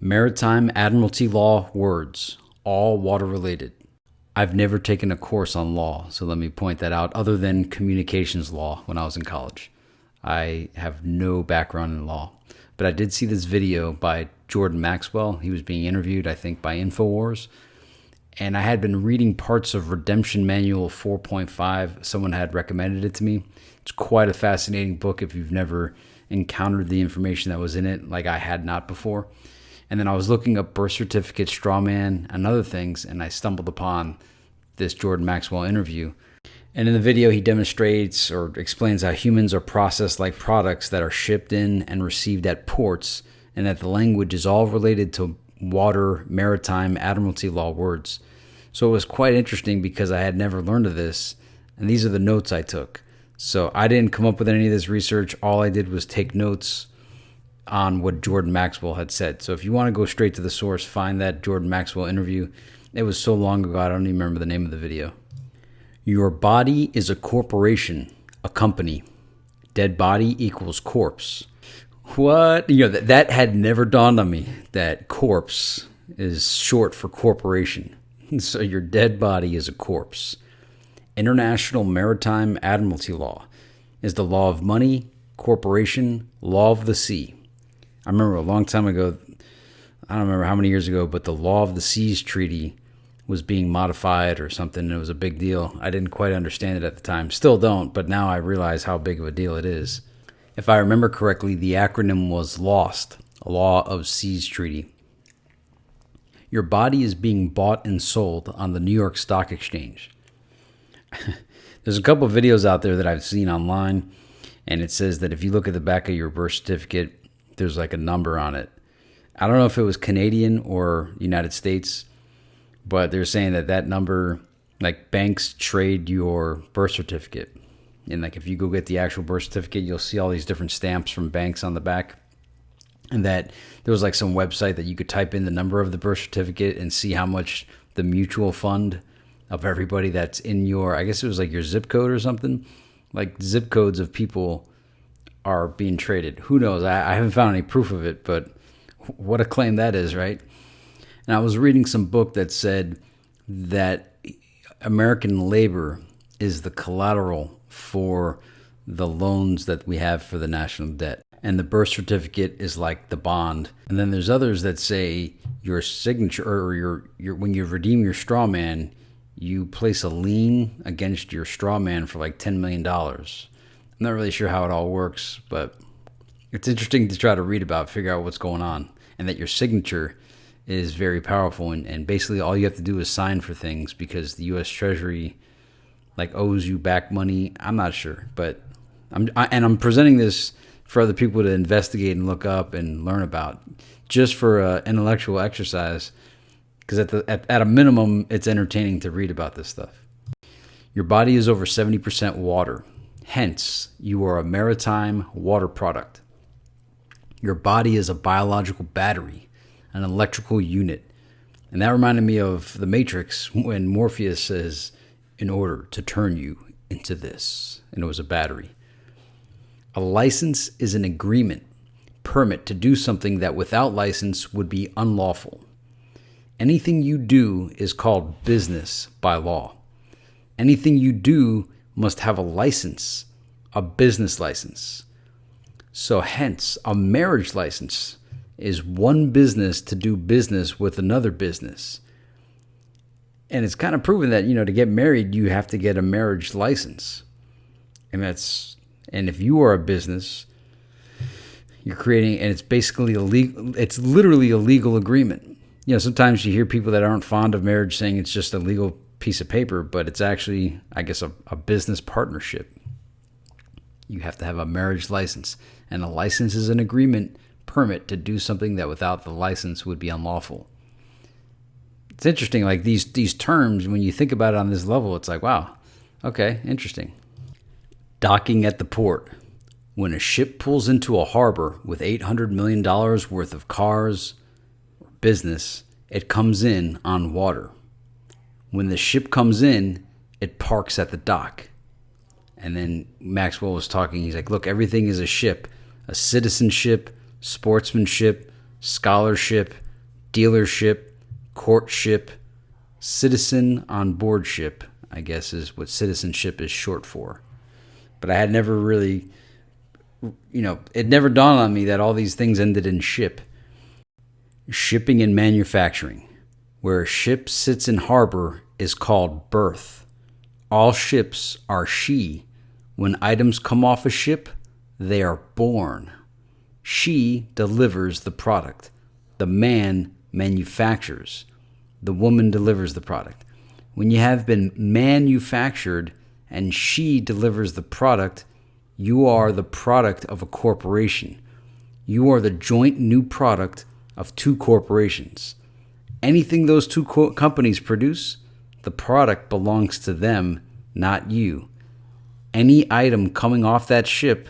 Maritime Admiralty law words, all water related. I've never taken a course on law, so let me point that out, other than communications law when I was in college. I have no background in law, but I did see this video by Jordan Maxwell. He was being interviewed, I think, by InfoWars. And I had been reading parts of Redemption Manual 4.5. Someone had recommended it to me. It's quite a fascinating book if you've never encountered the information that was in it, like I had not before. And then I was looking up birth certificate, straw man, and other things, and I stumbled upon this Jordan Maxwell interview. And in the video, he demonstrates or explains how humans are processed like products that are shipped in and received at ports, and that the language is all related to water, maritime, admiralty law words. So it was quite interesting because I had never learned of this, and these are the notes I took. So I didn't come up with any of this research. All I did was take notes on what Jordan Maxwell had said. So if you want to go straight to the source, find that Jordan Maxwell interview. It was so long ago, I don't even remember the name of the video. Your body is a corporation, a company. Dead body equals corpse. What? That had never dawned on me, that corpse is short for corporation. So your dead body is a corpse. International Maritime Admiralty law is the law of money, corporation, law of the sea. I remember a long time ago, I don't remember how many years ago, but the Law of the Seas Treaty was being modified or something, and it was a big deal. I didn't quite understand it at the time. Still don't, but now I realize how big of a deal it is. If I remember correctly, the acronym was LOST, Law of Seas Treaty. Your body is being bought and sold on the New York Stock Exchange. There's a couple of videos out there that I've seen online, and it says that if you look at the back of your birth certificate, there's like a number on it. I don't know if it was Canadian or United States, but they're saying that number, like, banks trade your birth certificate. And like if you go get the actual birth certificate, you'll see all these different stamps from banks on the back. And that there was like some website that you could type in the number of the birth certificate and see how much the mutual fund of everybody that's in your, I guess it was like your zip code or something. Like zip codes of people are being traded. Who knows? I haven't found any proof of it, but what a claim that is, right? And I was reading some book that said that American labor is the collateral for the loans that we have for the national debt. And the birth certificate is like the bond. And then there's others that say your signature, or your when you redeem your straw man, you place a lien against your straw man for like $10 million. I'm not really sure how it all works, but it's interesting to try to read about, figure out what's going on, and that your signature is very powerful. And basically all you have to do is sign for things because the U.S. Treasury like owes you back money. I'm not sure, but I'm presenting this for other people to investigate and look up and learn about, just for intellectual exercise, because at a minimum, it's entertaining to read about this stuff. Your body is over 70% water. Hence, you are a maritime water product. Your body is a biological battery, an electrical unit. And that reminded me of The Matrix when Morpheus says, in order to turn you into this. And it was a battery. A license is an agreement, permit to do something that without license would be unlawful. Anything you do is called business by law. Anything you do must have a license, a business license. So hence, a marriage license is one business to do business with another business. And it's kind of proven that, to get married, you have to get a marriage license. And if you are a business, you're creating, and it's basically it's literally a legal agreement. Sometimes you hear people that aren't fond of marriage saying it's just a legal piece of paper, but it's actually, I guess, a business partnership. You have to have a marriage license, and a license is an agreement, permit to do something that without the license would be unlawful. It's interesting, like these terms, when you think about it on this level, it's like, wow, okay, interesting. Docking at the port. When a ship pulls into a harbor with $800 million worth of cars or business, it comes in on water. When the ship comes in, it parks at the dock. And then Maxwell was talking, he's like, look, everything is a ship. A citizenship, sportsmanship, scholarship, dealership, courtship, citizen on board ship, I guess is what citizenship is short for. But I had never really, it never dawned on me that all these things ended in ship. Shipping and manufacturing. Where a ship sits in harbor is called berth. All ships are she. When items come off a ship, they are born. She delivers the product. The man manufactures. The woman delivers the product. When you have been manufactured and she delivers the product, you are the product of a corporation. You are the joint new product of two corporations. Anything those two companies produce, the product belongs to them, not you. Any item coming off that ship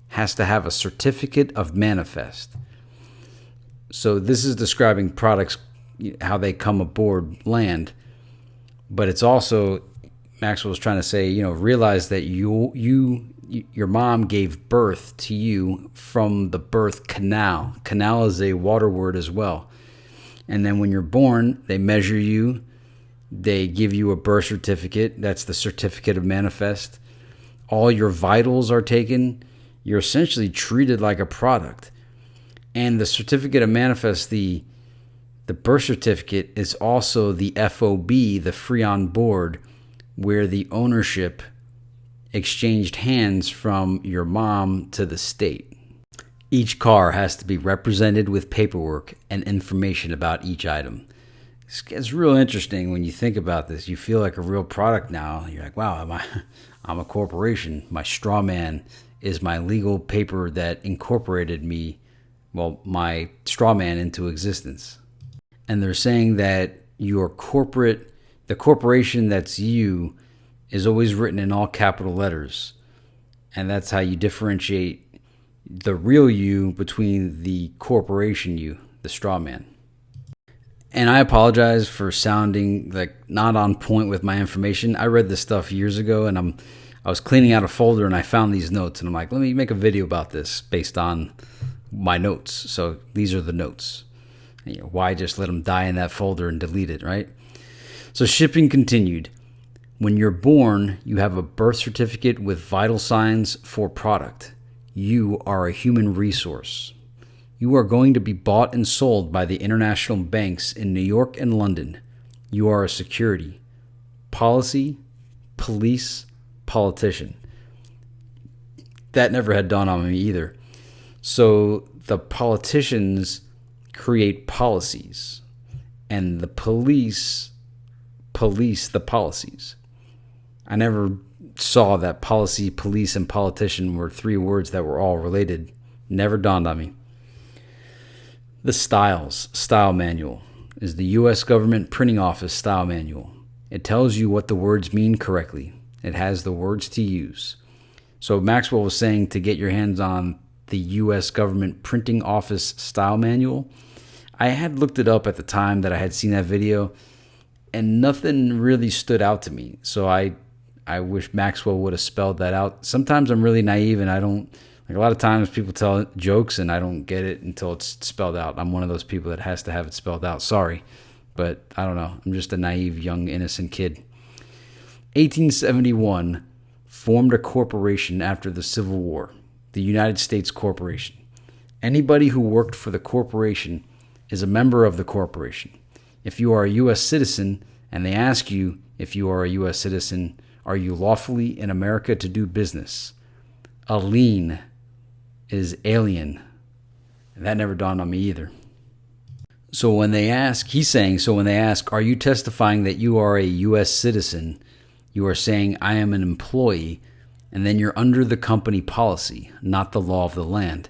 has to have a certificate of manifest. So this is describing products, how they come aboard land. But it's also, Maxwell was trying to say, realize that your mom gave birth to you from the birth canal. Canal is a water word as well. And then when you're born, they measure you. They give you a birth certificate. That's the certificate of manifest. All your vitals are taken. You're essentially treated like a product. And the certificate of manifest, the birth certificate, is also the FOB, the free on board, where the ownership exchanged hands from your mom to the state. Each car has to be represented with paperwork and information about each item. It's real interesting when you think about this. You feel like a real product now. You're like, wow, I'm a corporation. My straw man is my legal paper that incorporated my straw man into existence. And they're saying that the corporation that's you is always written in all capital letters. And that's how you differentiate the real you between the corporation you, the straw man. And I apologize for sounding like not on point with my information. I read this stuff years ago, and I was cleaning out a folder and I found these notes, and I'm like, let me make a video about this based on my notes. So these are the notes. Why just let them die in that folder and delete it, right? So shipping continued. When you're born, you have a birth certificate with vital signs for product. You are a human resource. You are going to be bought and sold by the international banks in New York and London. You are a security, policy, police, politician. That never had dawned on me either. So the politicians create policies, and the police police the policies. I never saw that policy, police, and politician were three words that were all related. Never dawned on me. The style manual is the U.S. government printing office style manual. It tells you what the words mean correctly. It has the words to use. So Maxwell was saying to get your hands on the U.S. government printing office style manual. I had looked it up at the time that I had seen that video, and nothing really stood out to me. So I wish Maxwell would have spelled that out. Sometimes I'm really naive, and I don't, like a lot of times people tell jokes and I don't get it until it's spelled out. I'm one of those people that has to have it spelled out. Sorry, but I don't know. I'm just a naive, young, innocent kid. 1871 formed a corporation after the Civil War, the United States Corporation. Anybody who worked for the corporation is a member of the corporation. If you are a U.S. citizen and they ask you if you are a U.S. citizen, are you lawfully in America to do business? Alien is alien. And that never dawned on me either. So when they ask, when they ask, are you testifying that you are a U.S. citizen? You are saying, I am an employee, and then you're under the company policy, not the law of the land.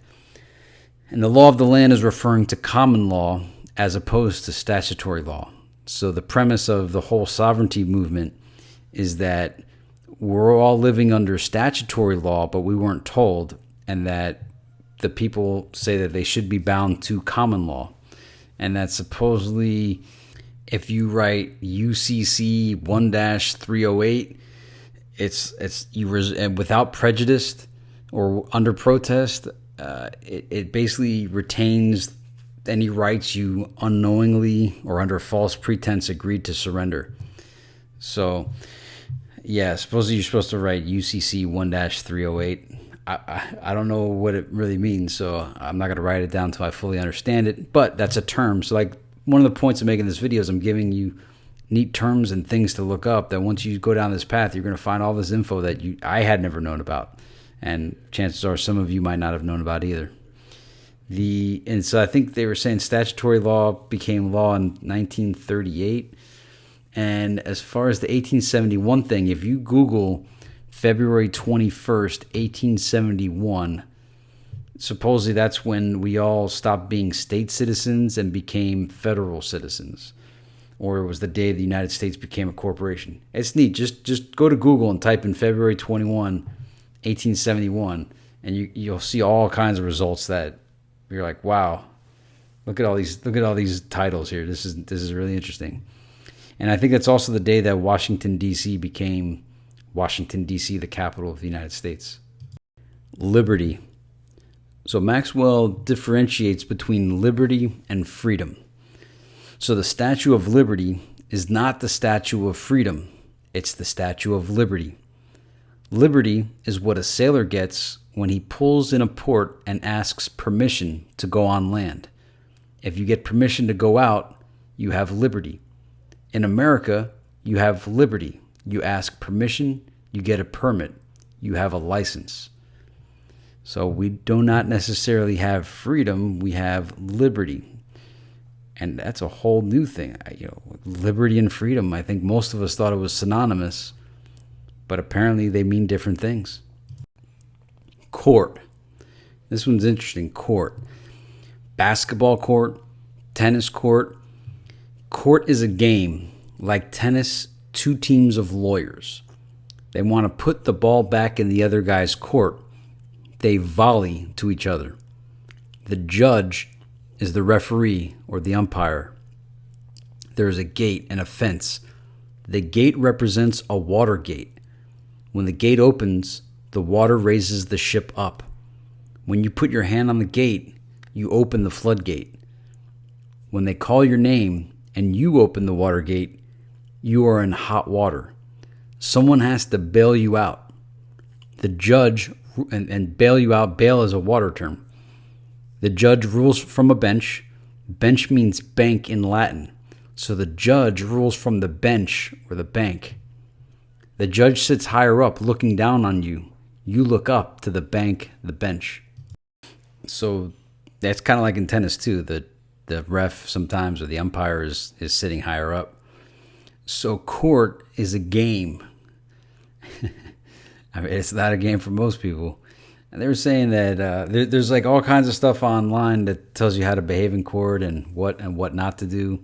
And the law of the land is referring to common law as opposed to statutory law. So the premise of the whole sovereignty movement is that we're all living under statutory law, but we weren't told, and that the people say that they should be bound to common law. And that supposedly, if you write UCC 1-308, it's without prejudice or under protest, it basically retains any rights you unknowingly or under false pretense agreed to surrender. So, yeah, supposedly you're supposed to write UCC 1-308. I don't know what it really means, so I'm not going to write it down until I fully understand it. But that's a term. So, like, one of the points of making this video is I'm giving you neat terms and things to look up that once you go down this path, you're going to find all this info that I had never known about. And chances are some of you might not have known about either. And so I think they were saying statutory law became law in 1938. And as far as the 1871 thing, if you Google February 21st, 1871, supposedly that's when we all stopped being state citizens and became federal citizens. Or it was the day the United States became a corporation. It's neat. Just go to Google and type in February 21, 1871, and you'll see all kinds of results that you're like, wow, look at all these titles here. This is really interesting. And I think that's also the day that Washington, D.C. became Washington, D.C., the capital of the United States. Liberty. So Maxwell differentiates between liberty and freedom. So the Statue of Liberty is not the Statue of Freedom. It's the Statue of Liberty. Liberty is what a sailor gets when he pulls in a port and asks permission to go on land. If you get permission to go out, you have liberty. In America, you have liberty. You ask permission, you get a permit, you have a license. So we do not necessarily have freedom, we have liberty. And that's a whole new thing. Liberty and freedom, I think most of us thought it was synonymous, but apparently they mean different things. Court. This one's interesting. Court. Basketball court, tennis court. Court is a game. Like tennis, two teams of lawyers. They want to put the ball back in the other guy's court. They volley to each other. The judge is the referee or the umpire. There is a gate and a fence. The gate represents a water gate. When the gate opens, the water raises the ship up. When you put your hand on the gate, you open the floodgate. When they call your name and you open the water gate, you are in hot water. Someone has to bail you out. The judge, and bail you out, bail is a water term. The judge rules from a bench. Bench means bank in Latin. So the judge rules from the bench or the bank. The judge sits higher up looking down on you. You look up to the bank, the bench. So that's kind of like in tennis too. The ref sometimes or the umpire is sitting higher up. So court is a game. I mean, it's not a game for most people. And they were saying that there's like all kinds of stuff online that tells you how to behave in court and what not to do.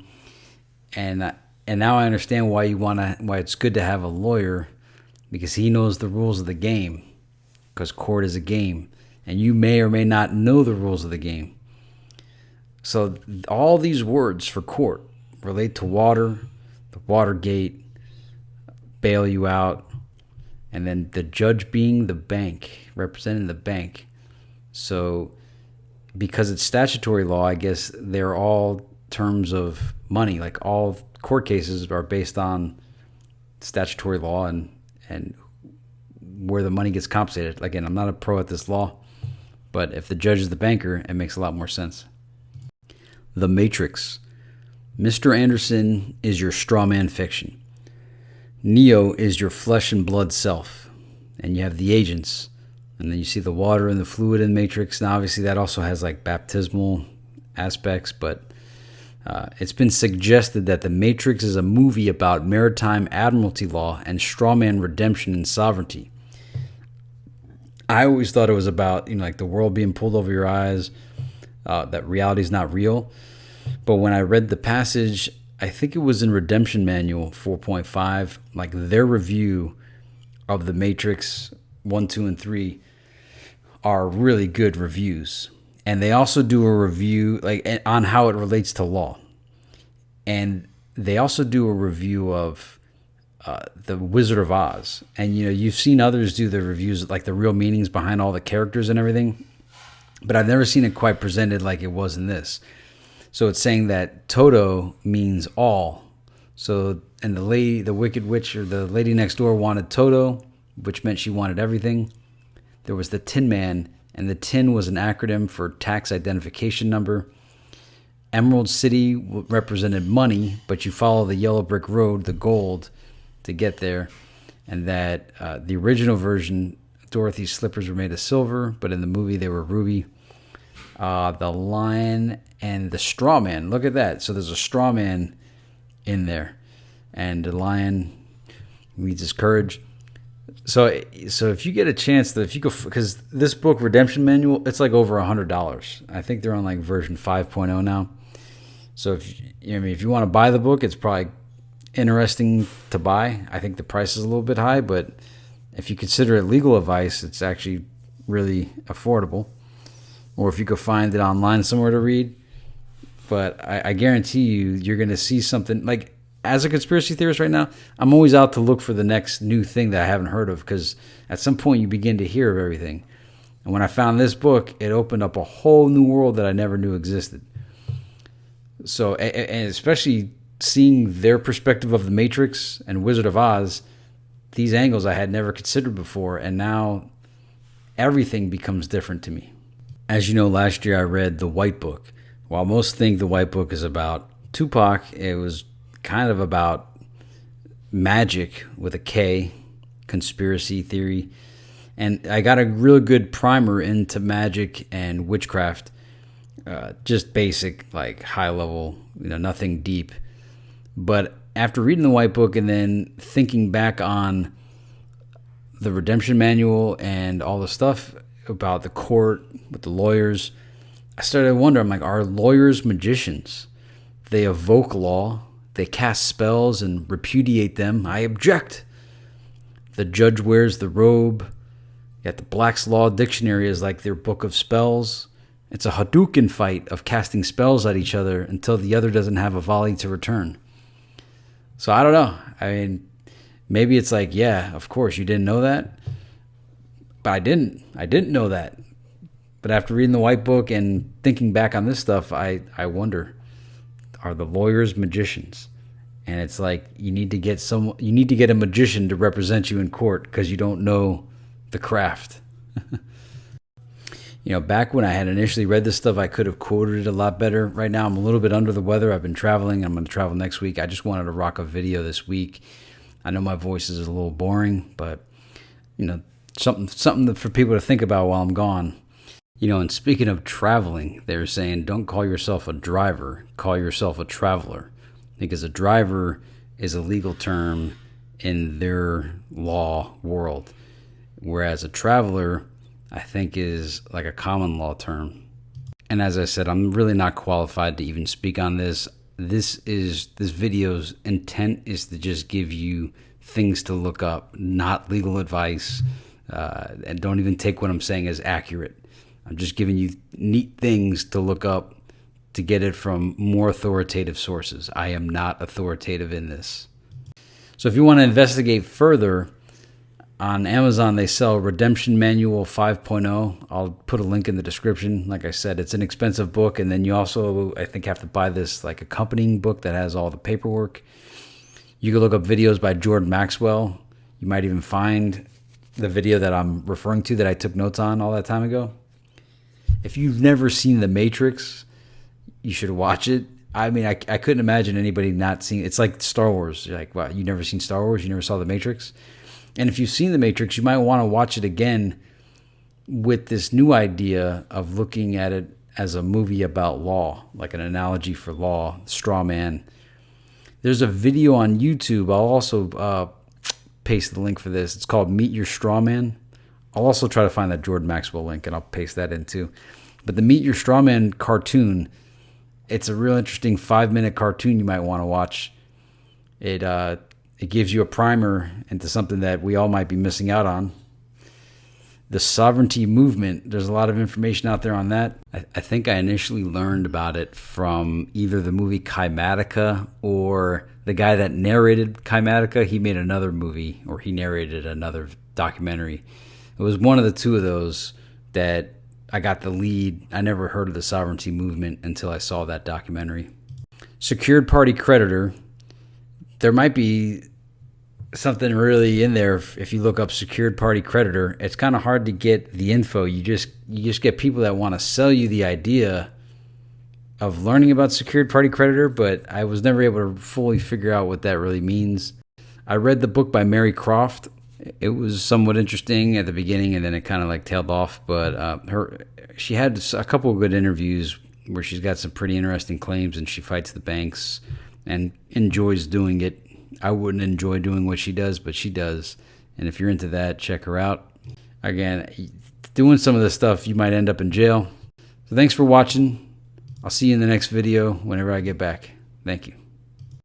And now I understand why it's good to have a lawyer, because he knows the rules of the game. Because court is a game, and you may or may not know the rules of the game. So all these words for court relate to water, the water gate, bail you out, and then the judge being the bank, representing the bank. So because it's statutory law, I guess they're all terms of money. Like all court cases are based on statutory law and where the money gets compensated. Again, I'm not a pro at this law, but if the judge is the banker, it makes a lot more sense. The Matrix. Mr. Anderson is your straw man fiction. Neo is your flesh and blood self. And you have the agents. And then you see the water and the fluid in Matrix. Now, obviously, that also has like baptismal aspects, but it's been suggested that The Matrix is a movie about maritime admiralty law and strawman redemption and sovereignty. I always thought it was about, like the world being pulled over your eyes, that reality is not real. But when I read the passage, I think it was in Redemption Manual 4.5, like their review of The Matrix 1, 2, and 3 are really good reviews. And they also do a review like on how it relates to law. And they also do a review of The Wizard of Oz. And, you've seen others do the reviews, like the real meanings behind all the characters and everything. But I've never seen it quite presented like it was in this. So it's saying that Toto means all. So, and the Wicked Witch, or the lady next door, wanted Toto, which meant she wanted everything. There was the Tin Man, and the tin was an acronym for tax identification number. Emerald City represented money, but you follow the yellow brick road, the gold, to get there. And that the original version, Dorothy's slippers were made of silver, but in the movie they were ruby. The Lion and the Straw Man. Look at that. So there's a straw man in there, and the lion needs his courage. So if you get a chance, if you go, because this book, Redemption Manual, it's like over $100. I think they're on like version 5.0 now. So if you want to buy the book, it's probably interesting to buy. I think the price is a little bit high, but if you consider it legal advice, it's actually really affordable. Or if you could find it online somewhere to read. But I guarantee you're going to see something. Like, as a conspiracy theorist right now, I'm always out to look for the next new thing that I haven't heard of, because at some point you begin to hear of everything. And when I found this book, it opened up a whole new world that I never knew existed. So, and especially seeing their perspective of The Matrix and Wizard of Oz, these angles I had never considered before, and now everything becomes different to me. As you know, last year I read The White Book. While most think The White Book is about Tupac, it was kind of about magic with a K, conspiracy theory. And I got a real good primer into magic and witchcraft, just basic, like high level, nothing deep. But after reading The White Book and then thinking back on the Redemption Manual and all the stuff about the court with the lawyers, I started to wonder, I'm like, are lawyers magicians? They evoke law, they cast spells and repudiate them. I object. The judge wears the robe. Yet the Black's Law Dictionary is like their book of spells. It's a Hadouken fight of casting spells at each other until the other doesn't have a volley to return. So I don't know. I mean, maybe it's like, yeah, of course, you didn't know that. But I didn't know that. But after reading The White Book and thinking back on this stuff, I wonder, are the lawyers magicians? And it's like you need to get a magician to represent you in court because you don't know the craft. Back when I had initially read this stuff, I could have quoted it a lot better. Right now, I'm a little bit under the weather. I've been traveling. I'm going to travel next week. I just wanted to rock a video this week. I know my voice is a little boring, but something for people to think about while I'm gone. And speaking of traveling, they're saying don't call yourself a driver, call yourself a traveler, because a driver is a legal term in their law world, whereas a traveler, I think, is like a common law term. And as I said, I'm really not qualified to even speak on this. This video's intent is to just give you things to look up, not legal advice, and don't even take what I'm saying as accurate. I'm just giving you neat things to look up to get it from more authoritative sources. I am not authoritative in this. So if you want to investigate further, on Amazon they sell Redemption Manual 5.0. I'll put a link in the description. Like I said, it's an expensive book, and then you also, I think, have to buy this like accompanying book that has all the paperwork. You can look up videos by Jordan Maxwell. You might even find the video that I'm referring to that I took notes on all that time ago. If you've never seen The Matrix, you should watch it. I mean, I couldn't imagine anybody not seeing it. It's like Star Wars. You're like, wow, you never seen Star Wars? You never saw The Matrix? And if you've seen The Matrix, you might want to watch it again with this new idea of looking at it as a movie about law, like an analogy for law, straw man. There's a video on YouTube. I'll also paste the link for this. It's called Meet Your Straw Man. I'll also try to find that Jordan Maxwell link, and I'll paste that in too. But the Meet Your Straw Man cartoon, it's a real interesting 5-minute cartoon you might want to watch. It gives you a primer into something that we all might be missing out on. The sovereignty movement, there's a lot of information out there on that. I think I initially learned about it from either the movie Kymatica or the guy that narrated Kymatica. He made another movie, or he narrated another documentary. It was one of the two of those that I got the lead. I never heard of the sovereignty movement until I saw that documentary. Secured party creditor. There might be something really in there if you look up secured party creditor. It's kind of hard to get the info. You just get people that want to sell you the idea of learning about secured party creditor, but I was never able to fully figure out what that really means. I read the book by Mary Croft. It was somewhat interesting at the beginning, and then it kind of like tailed off. But she had a couple of good interviews where she's got some pretty interesting claims, and she fights the banks and enjoys doing it. I wouldn't enjoy doing what she does, but she does. And if you're into that, check her out. Again, doing some of this stuff, you might end up in jail. So thanks for watching. I'll see you in the next video whenever I get back. Thank you.